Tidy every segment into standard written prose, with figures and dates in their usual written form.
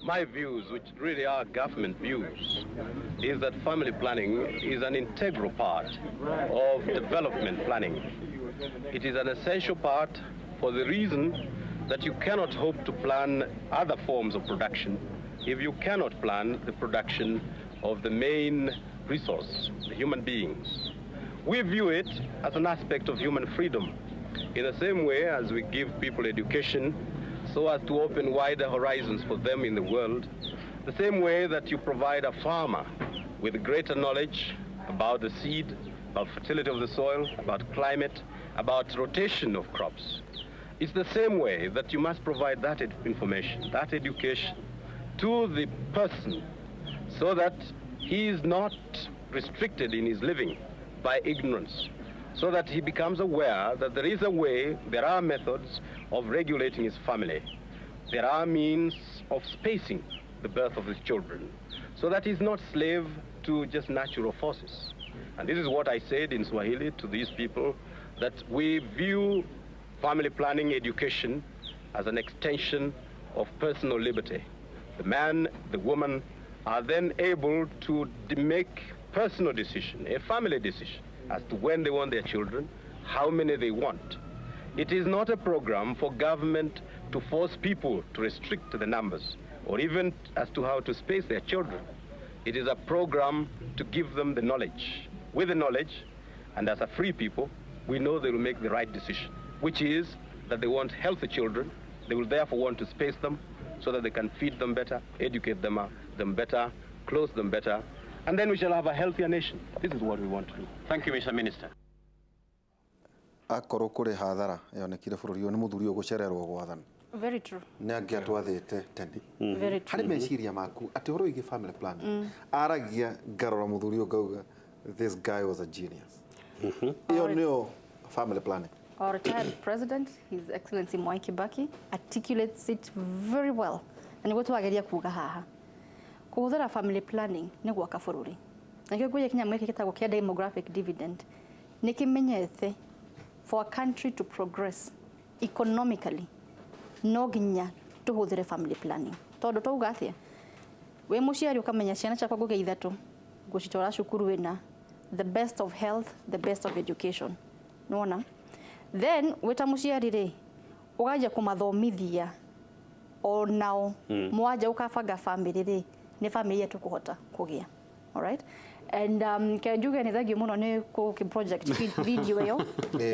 my views, which really are government views, is that family planning is an integral part of development planning. It is an essential part for the reason that you cannot hope to plan other forms of production if you cannot plan the production of the main resource, the human beings. We view it as an aspect of human freedom, in the same way as we give people education so as to open wider horizons for them in the world, the same way that you provide a farmer with greater knowledge about the seed, about fertility of the soil, about climate, about rotation of crops. It's the same way that you must provide that information, that education to the person so that he is not restricted in his living by ignorance, so that he becomes aware that there is a way, there are methods of regulating his family. There are means of spacing the birth of his children, so that he's not slave to just natural forces. And this is what I said in Swahili to these people, that we view family planning education as an extension of personal liberty. The man, the woman are then able to make personal decision, a family decision, as to when they want their children, how many they want. It is not a program for government to force people to restrict the numbers, or even as to how to space their children. It is a program to give them the knowledge. With the knowledge, and as a free people, we know they will make the right decision, which is that they want healthy children. They will therefore want to space them so that they can feed them better, educate them better, clothe them better, and then we shall have a healthier nation. This is what we want to do. Thank you, Mr. Minister. Akorwo kuri hathara yonekire bururi uyu ni muthuri ugucererwo gwathana. Very true. Ni angiatwathite tene. Very true. Hari meciria maku ati horo igi family planning. Aragia ngarora muthuri ugauga this guy was a genius. Iyo nio family planning. Our retired president, His Excellency Mwai Kibaki, articulates it very well. Na niguo twageria kuga haha. Kuhuthira family planning ni gwaka bururi. Na kio kuya kinyamwe kitagwo kia demographic dividend ni kimenyete for a country to progress economically no ginya tuhuthire family planning. Tondu tuuga atia we muciari ukamenya ciana ciakwa nguge ithatu ngucitwara cukuru wina the best of health, the best of education. Nona? Then weta muciari ri ugaja kumathomithia o nao mwaja ukabanga family ri ni family yetu kuhota kugia. All right? And kajuga ni thagi muno ni ku project video yo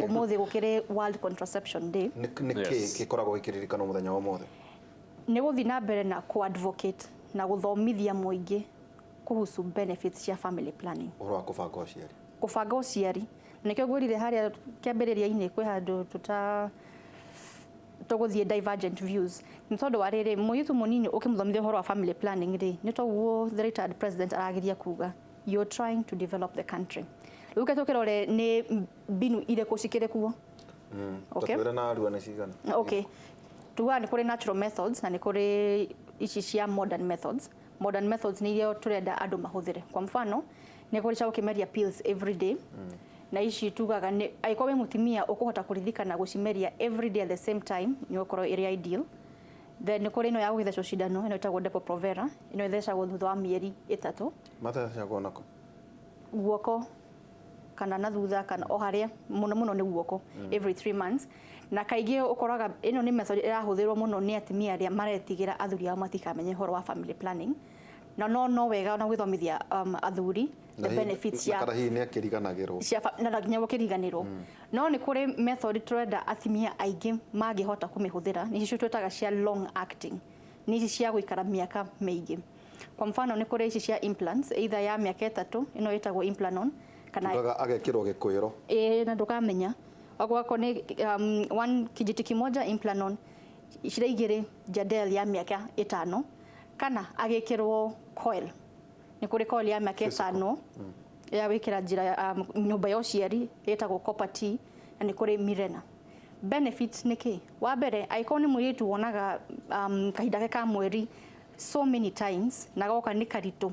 umuthi gukire World Contraception Day. Niki koragwo ikiririkana muthenya wa mothe. Ni guthi na mbere na ku advocate na guthomithia muingi kuhusu benefits cia family planning. Uhoro wa kubanga uciari. Kubanga uciari. Nikio gwirire haria kiambiriria-ini kwi handu tuguthie divergent views. Ni tondu wa riri muyitu munini ukimthomithia uhoro wa family planning ri ni toguo the retired president aragiria kuga you're trying to develop the country. Luka tukirore ni binu ile kushikire kuo. Okay. Na arua ni cigana. Okay. Tuwa ni kuri natural methods na ni kuri ici cia modern methods. Modern methods ni ile turenda andu mahuthire. Kwa mfano ni kuri cha ukimeria pills every day. Na ici tugaga ni aiko we mutimia ukuhota kurithika na gucimeria every day at the same time ni ukoro area ideal. Then kuri no ya githecwo cindano ino itagwo Depo-Provera ino ithecagwo thutha wa mieri 3. Mathecagwo nako guoko kana na thutha kana o haria muno ni guoko every 3 months. Na kaigi ukoraga ino ni method irahuthirwo muno ni atimia aria maretigira athuri ao matikamenye horo wa family planning. Na no wega na gwithomithia athuri the benefits ya kana hi ni akiriganagirwo na nginya gukiriganirwo. No ni kuri method turenda atimia aingi magihota kumihuthira ni cio twetaga cia long acting, ni cia guikara miaka mingi. Kwa mfano ni kuri ici cia implants either ya miaka 3 ino itagwo Implanon kana agekirwo gikwiro na ndukamenya agwako ni one kijiti kimoja Implanon icira igiri Jadel ya miaka 5 kana agekirwo coil ni kuri coil ya miaka 5 ya wikira njira nyumba ya uciari etagwo Copper T na ni kuri Mirena. Benefits niki wa mbere icon muritu wonaga kahinda ka mweri so many times na goka ni karito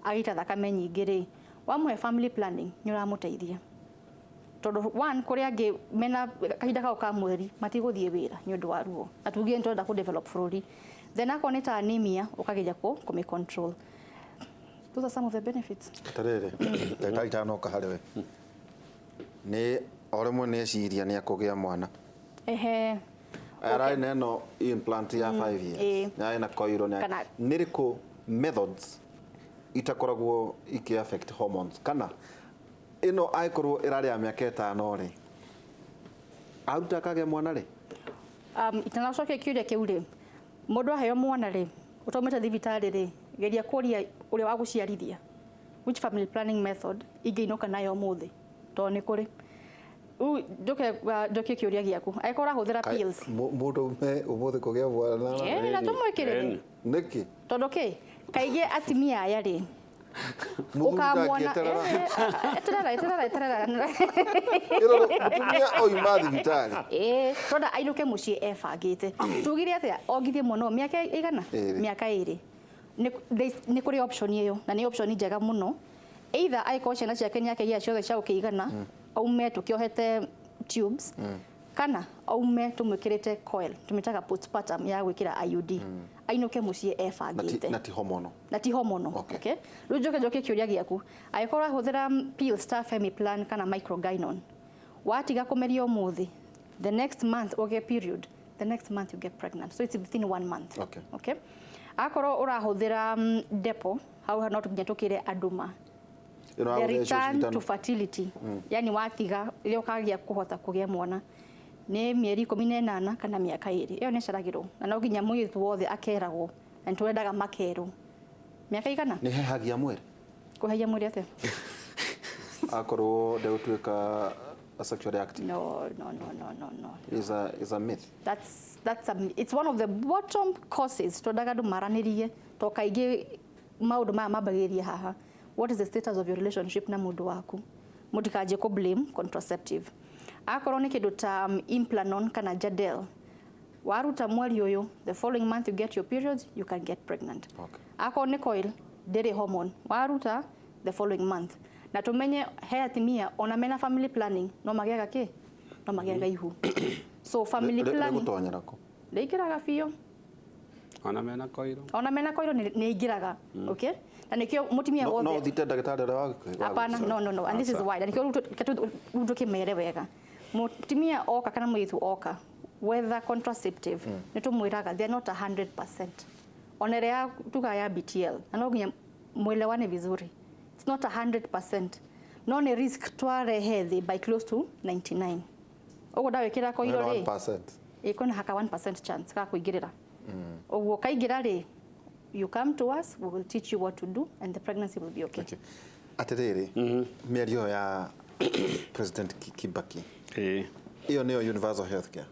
agita thakame nyingi ri wamwe family planning ni uramuteithia tondu one kuri angi mena kahinda ka mweri matiguthie wira ni undu wa ruo atugie ntwenda ku develop bururi then akoneta anemia ukageja ku control. Those are some of the benefits. Tarere ndagĩtarĩ tanoka harĩ we nĩ oremwe nĩ ciria nĩ akũgĩa mwana Ehe. Arai neno implant ya 5 years. Na ina koiro na niriko methods itakoragwo iki affect hormones kana ino aikorwo irari ya miaka 5 ri. Aruta kage mwana ri. Itanacoke kiuria kiuri. Mundu aheo mwana ri. Utometa thibitari ri. Geria kuria uria wa guciarithia. Which family planning method ingeinoka nayo muthi. To ni kuri. Njoke kiuria giaku aikora huthira pills mundu me umuthi kugia mwana na tumwikirire niki tondu ki kaige atimia aya ri ukamwona eterera mutumia oyu ma thibitari tondu ainuke mucii ebangite tugire atia ongithie mwana miaka igana miaka 2 ni kuri option iyo na ni option njega muno either aiko ciana ciake nyake ya ciothe cia ukigana aume tukiohete tubes kana aume tumwikirite coil tumitaga postpartum ya gwikira IUD ainuke mucii ebangite na ti hormono okay rujoke kiuria giaku aikora huthira pill star Femiplan kana microgynon watiga kumeria umuthi the next month okay period the next month you get pregnant so it's within 1 month okay akoro urahuthira depo how not kunyatukire aduma the return to fertility yani watiga ile ukagia kuhota kugia mwana ni mieri 18 kana miaka 2 iyo ni caragiro na no ginya muyitu wothe akeragwo na ntwendaga makero miaka igana ni hehagia mwere kuheja mwere ate akoro ndegutwika a sexually active no is a myth it's one of the bottom causes twendaga ndumaranirie to kaige maundu maya mabagiria haha. What is the status of your relationship na mundu waku mutikaje ko blame contraceptive akoro ni kindu ta Implanon kana Jadel waruta mweri uyu the following month you get your periods you can get pregnant akoro ni coil dairy hormone waruta the following month na tumenye he atimia ona mena family planning no magega ki no magega ihu so family planning gutonyerako ndikiraga fio ona mena koiro ni igiraga okay na nikio mutimia wothe no thite ndagitari wa hapana no and this is why na nikio rutuke mere wega mutimia oka kana muyitu oka whether contraceptive nitumwiraga they are not 100% onerea tukaya BTL na no ginya mwelewane vizuri it's not 100% no ni risk twarehe by close to 99 ogo dawe kira koiro ri 1% ikona haka 1% chance ka kuigirira ogo kaigira ri you come to us we will teach you what to do and the pregnancy will be okay atiriri miario ya President Kibaki iyo niyo universal healthcare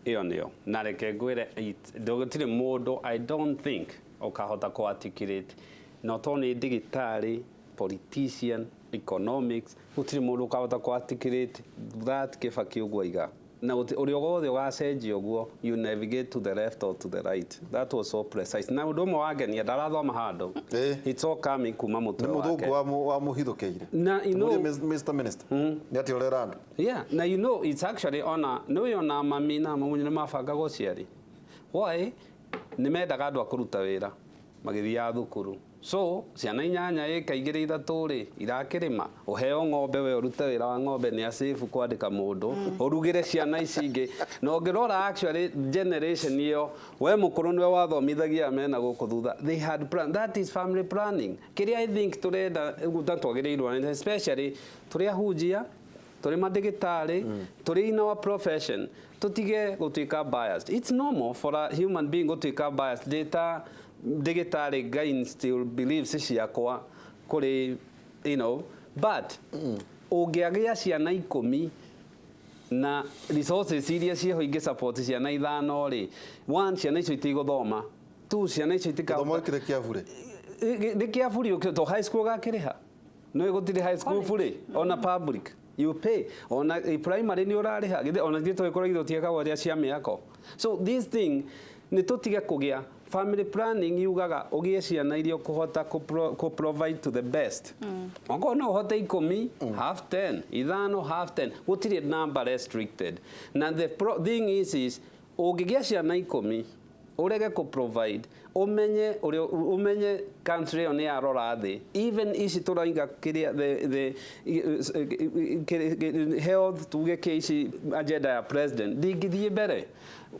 iyo niyo na reke ngwire ndogotire mundu I don't think okahota ko articulate not only digitally politician economics gutire mundu okahota ko articulate that Kibaki ugwaiga na uri ogothe ugacenjia uguo you navigate to the left or to the right that was so precise na undu mwagenia ndarathoma handu it's all coming kuma mutwe wake wa muhithukeire na you know Mr Minister ni ati ureranda na you know it's actually on no yona mamina mamunye mabanga gociari why ni mendaga andu akuruta wira magithia thukuru so ciana inyanya ikaigire ithatu ri irakirima uheo ng'ombe we urute wira wa ng'ombe ni asafe kwandika mundu urugire ciana icingi no ngirora actually generation iyo we mukuru niwe wathomithagia mena guku thutha they had plan that is family planning kiria I think turenda twagiriirwo especially turia hujia turi madigitari turi in our profession tutige gutwika biased it's normal for a human being gutwika biased data digitary gain still believes ciakwa kuri but ungiagia ciana 10 na resources iria ciho ingi support ciana 5 ri one ciana icio itigothoma two ciana icio thoma kire kiavure ni kiavure to high school gakiriha no igutire high school free ona public you pay ona primary ni urariha ona gito ikora githotie kawaria cia miako so this thing ni tutige kugia family planning yugaga ugie ciana irio kuhota ku provide to the best ongo no hote 10 half 10 ithano half 10 gutire number restricted na the thing is ugigia ciana 10 urege ku provide umenye country on ya rora thi even ici turainga kiria the health tuge keici agenda ya president digithie mbere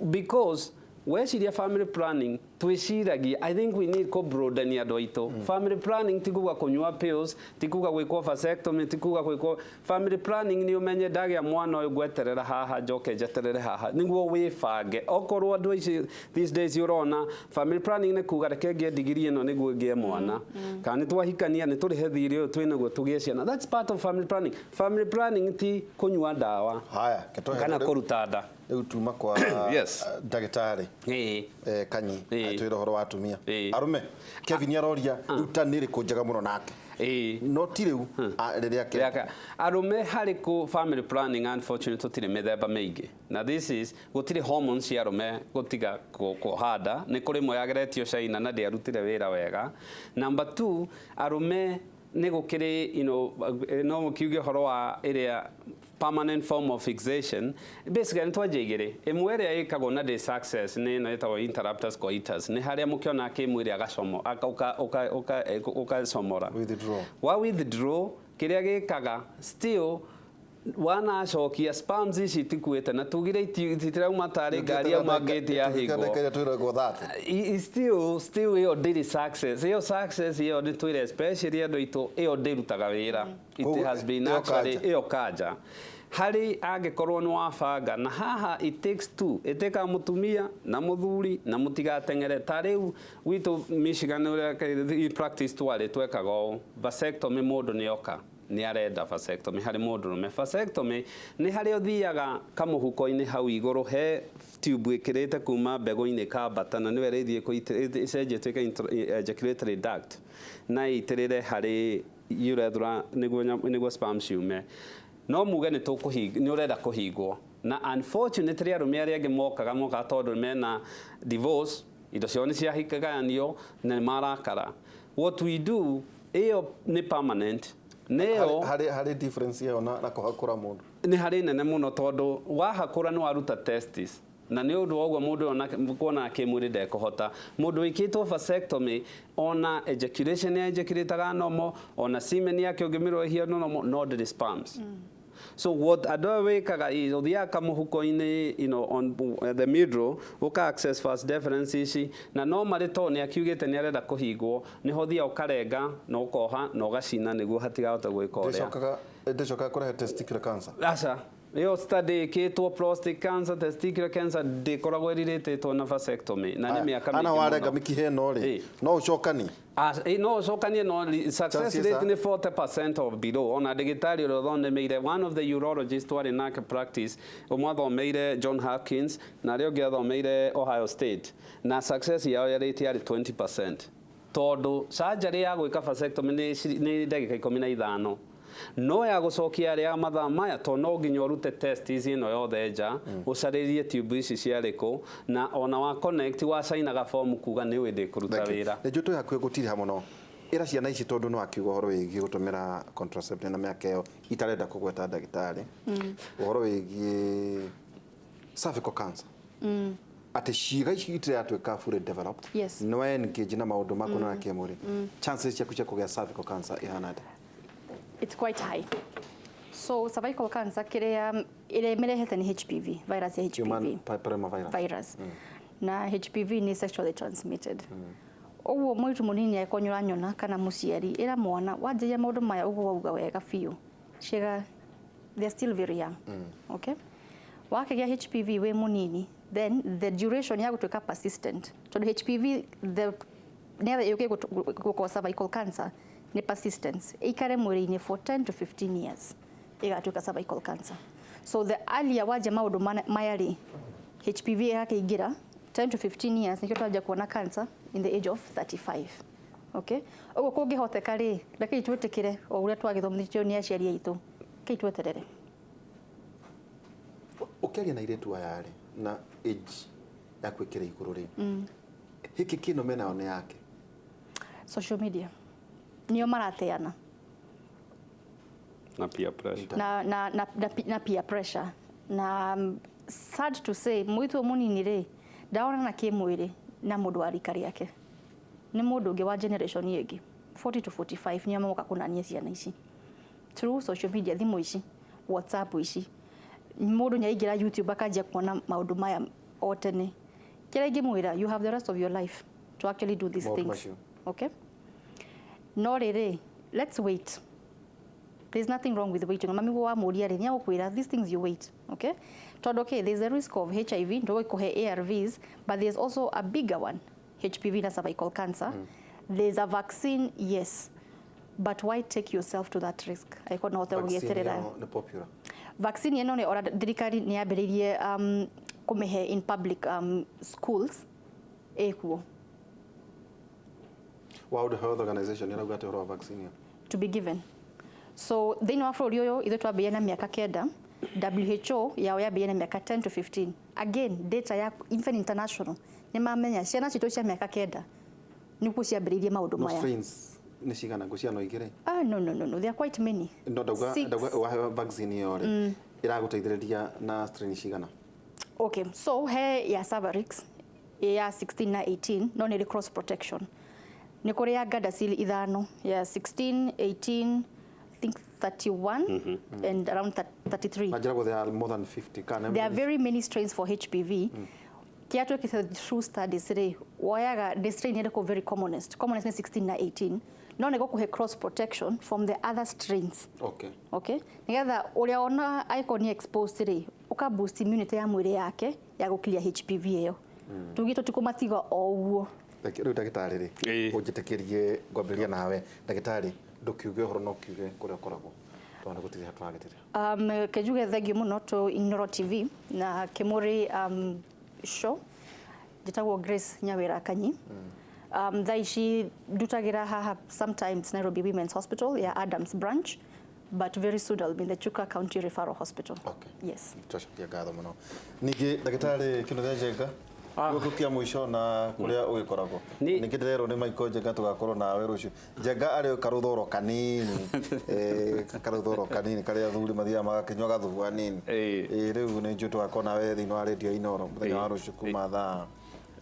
because weciria family planning twiciragia I think we need ko broaden ya doito family planning tikuga kunywa pills tikuga gwikwo vasectomy tikuga gwikwo family planning ni umenye ndagia mwana uyu gweterera haha njoke njeterere haha niguo wifange okorwo andu ici these days urona family planning ni kuga reke ngie degree ino niguo ngie mwana kana twahikania ni turi hethiri uyu twinaguo tugie ciana that's part of family planning ti kunywa ndawa haya kana kuruta nda riu tuma kwa ndagitari kanyi atwira horo wa atumia arume Kevin aroria utanire ko njega muno nake no ti riu riria arume hari ku family planning unfortunately tutire methemba mingi na this is gutire hormones ya arume gutiga kuhanda ni kuri mo yageretio China na ndiarutire wira wega number 2 arume ni gukiri no mukiuge horo wa iria permanent form of fixation basically twajigire imwere ikagwo na the success ni no itawo interruptus coitus ni haria mukiona kimwiri agacomo uka somora withdraw kiria gikaga still wana acokia spams ici tikuite na tugire itirauma tari ngari ya mageti ya higo still yo daily success yo ni twire especially andu itu yo ndirutaga wira it has been actually yo kanja hari angekorwo ni wabanga na haha it takes two iteka mutumia na muthuri na mutigatengere tariu witu Michigan uria practice twale twekaga vasectomy mundu ni oka ni arenda vasectomy hari mundu rume vasectomy ni hari uthiaga kamuhuko-ini hau iguru he tube ikirite kuma mbegu-ini kambata na niwe rithie icenje twika ejaculatory duct na itirire hari urethra niguo sperm ciume no muge ni tukuhinga ni urenda kuhingwo na unfortunately arume aria angi mokaga tondu mena divorce indo ciao ni ciahikaganio na marakara what we do iyo ni permanent neo hari difference yo na kuhakura mundu ni hari nene muno tondu wahakura ni waruta testis na ni undu ogwo mundu ona kuona kimwiri ndekuhota mundu wikitwo vasectomy ona ejaculation ya ejaculataga nomo ona semen yake ugimirwo hia nomo no the sperms so what adowekaga is othia kamuhuko-ini on the middle uka access first deference ici na no marito ni akiugite ni arenda kuhingwo ni hothia ukarenga no ukoha no gacina niguo hatigahota gwika uria ndicoka kurehe testicular cancer aca yo study kitwo prostate cancer testicular cancer ndikoragwo related na vasectomy na ni miaka mingi ana warenga mikihe no ri no ucokani no ucokanie no success rate ni 40% of below ona digitari ro thonde meire one of the urologists were in practice umwatho meire John Hopkins na rio ngiatho meire Ohio State na success yao ya rate yari 20% tondu surgery ya gwika vasectomy ni ndagika 15 no ya gucokia ria mathaa maya to no nginya urute test ici no yothe nja ucaririe tube ici ciariko na ona wa connect wa sign ga form kuga ni wende kuruta wira ne juto yakwe gutiri ha muno ira ciana ici tondu no akiuga horo wigi gutumira contraceptive na miaka yo itarenda kugweta ndagitari horo wigi cervical cancer ati ciiga ici itiratwika fully developed no engage na maundu makuna na kimuri chances cia kugia cervical cancer ihana it's quite high. So cervical cancer kiria iremerehete ni HPV virus ya HPV human papilloma virus na HPV ni sexually transmitted oguo mwitu munini akonyura nyona kana muciari ira mwana wanjia maundu maya uguo uga wega fiu ciega they are still very young okay wakigia HPV we munini then the duration ya gutuika persistent so the HPV the never you go cervical cancer ni persistence ikare mwiri-ini for 10 to 15 years igatuika cervical cancer so the earlier waje maundu mayari HPV yakiingira 10 to 15 years nikio twaje kuona cancer in the age of 35 okay ugo kungihoteka ri reke itwetekire o uria twagithomithio ni aciari aitu ke itweterere ukiaria na iretu ayari na age ya kwikira iguru ri hiki kino mena one yake social media niyo marateana na peer pressure na peer pressure na sad to say mwitu munini ri ndaona na kimwiri na mundu wa rika riake ni mundu ungi wa generation yengi 40 to 45 ni amoka kunania ciana ici through social media, thimu ici, WhatsApp ici, mundu nyaigira YouTube akajia kuona maundu maya otene. Kira ingimwira, you have the rest of your life to actually do these things. Okay? No riri, let's wait. There's nothing wrong with waiting. Mami wa muria ri nyagukwira these things you wait. Okay? Told okay, there's a risk of HIV, ndo ikuhe ARVs, but there's also a bigger one, HPV na cervical cancer. There's a vaccine, yes. But why take yourself to that risk? I could not tell you the popular. Vaccine yeno ne ora dirikari ni yambiririe kumehe in public schools ekuo. Wow, the health organization yarauga ati ora vaccine to be given. So thini wa bũrũri ũyũ ithuĩ twambĩrĩria na mĩaka 9, WHO yao yambĩrĩria na mĩaka 10 to 15. Again, data ya even international nĩ mamenya ciana citũ cia mĩaka 9 nĩkuo ciambĩrĩirie maũndũ maya. Strains ni cigana guciano igire? No, there are quite many. No, ndauga vaccine yore iraguteithĩrĩria na strain cigana? Okay, so he ya Cervarix ya 16 na 18 no nĩ cross protection. Nĩ kũrĩ ya Gardasil ithano ya 16, 18, I think 31 and around 33. Najira there are more than 50. There are very many strains for HPV. Kiatu kisa through studies re wayaga the strain yako very commonest ni 16 na 18. No nego kuhe cross protection from the other strains. Okay. Nigetha uria ona aiko ni exposed re uka boost immunity ya mwiri yake ya gukilia HPV iyo. Tugito tukumatiga o uguo. Riu ndagitari ri unjitikirie ngwambiria nawe ndagitari ndukiuge horo no kiuge kuria koragwo twana gutiri hatwagitira kejuge thengio muno to Ignoro TV na Kimuri show jitagwo Grace Nyawira Kanyi thaici ndutagira haha sometimes Nairobi Women's Hospital ya Adams branch, but very soon I'll be in the Chuka County Referral Hospital. Yes. Twashakia ngatho muno ningi ndagitari Kinothia Njenga gukia mwisho na kuria ugikoragwo ningi ndirero ni Michael Njenga tugakorwo nawe rucio Njenga ari karuthoro kanini karia thuri mathia magakinywa gathubu nini riu ni nju tugakorwo nawe thiini wa radio Inoro muthenya wa rucio kuma thaa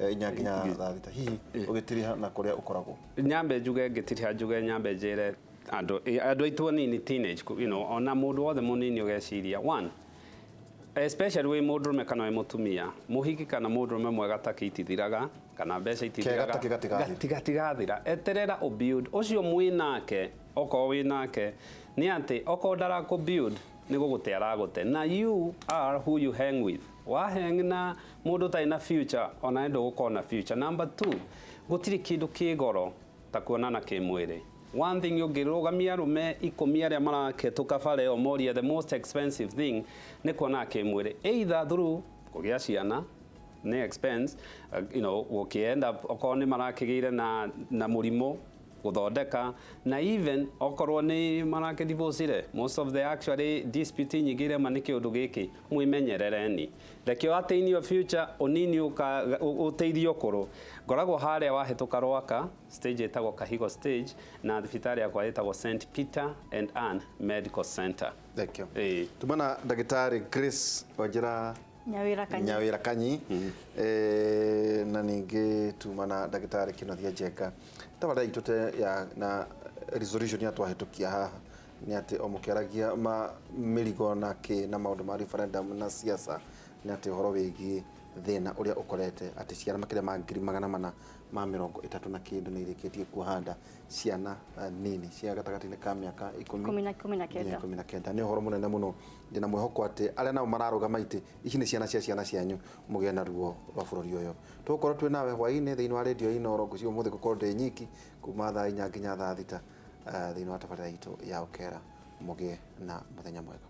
nginya thaa thita hihi ugitiriha na kuria ukoragwo nyambe njuge ngitiriha njuge nyambe njire andu aitu nini teenage ona mundu wothe munini ugeciria one especially we mudrume kana we mutumia muhiki kana mudrume mwega takitithiraga kana mbeca itithiraga gatigathira eterera o build ucio mwinake oko winake ni ati oko ndara ko build ni gugutera gute na you are who you hang with wa hang na mundu tai na future ona ndo gukona future. Number 2 gutiri kindu kigoro ta kuonana kimwiri. One thing ungirugamia rume 10 aria maraketuka bare o moria the most expensive thing ni kuona kimwiri either through kugia ciana ni expense ukienda okorwo ni marakigire na murimo guthondeka na even okorwo ni marake divorce most of the actually dispute nyigire manike undu giki mwimenyerereni rekio attein your future onini uteithio kuru ngoragwo haria wahituka rwaka stage etagwo Kahigo stage na thibitari yakwa etagwo St Peter and Anne Medical Center. Thank you. Tumana ndagitari Grace Wanjira Nyawira Kanyi na ningi tumana ndagitari Kinothia Njenga tabara itute ya na resolution ya twahitukia haha ni ati omukiaragia mirigo na ki na maundu ma referendum na siasa ni ati horo wigi thina uria ukorete ati ciana makire ma 430 na kindu ni irikitie kuhanda ciana nini cia gatagati-ini ka miaka 19 ni horo munene muno ndina mwihoko ati aria nao mararugama iti ici ni ciana cianyu mugie na ruo rwa bururi uyu tukorwo twi nawe hwaini thiini wa radio Inoro gucio muthi gukorwo ndi nyiki kuma thaa 4 nginya thaa 6 thiini wa tabarĩra itu ya ukera mugie na muthenya mwega.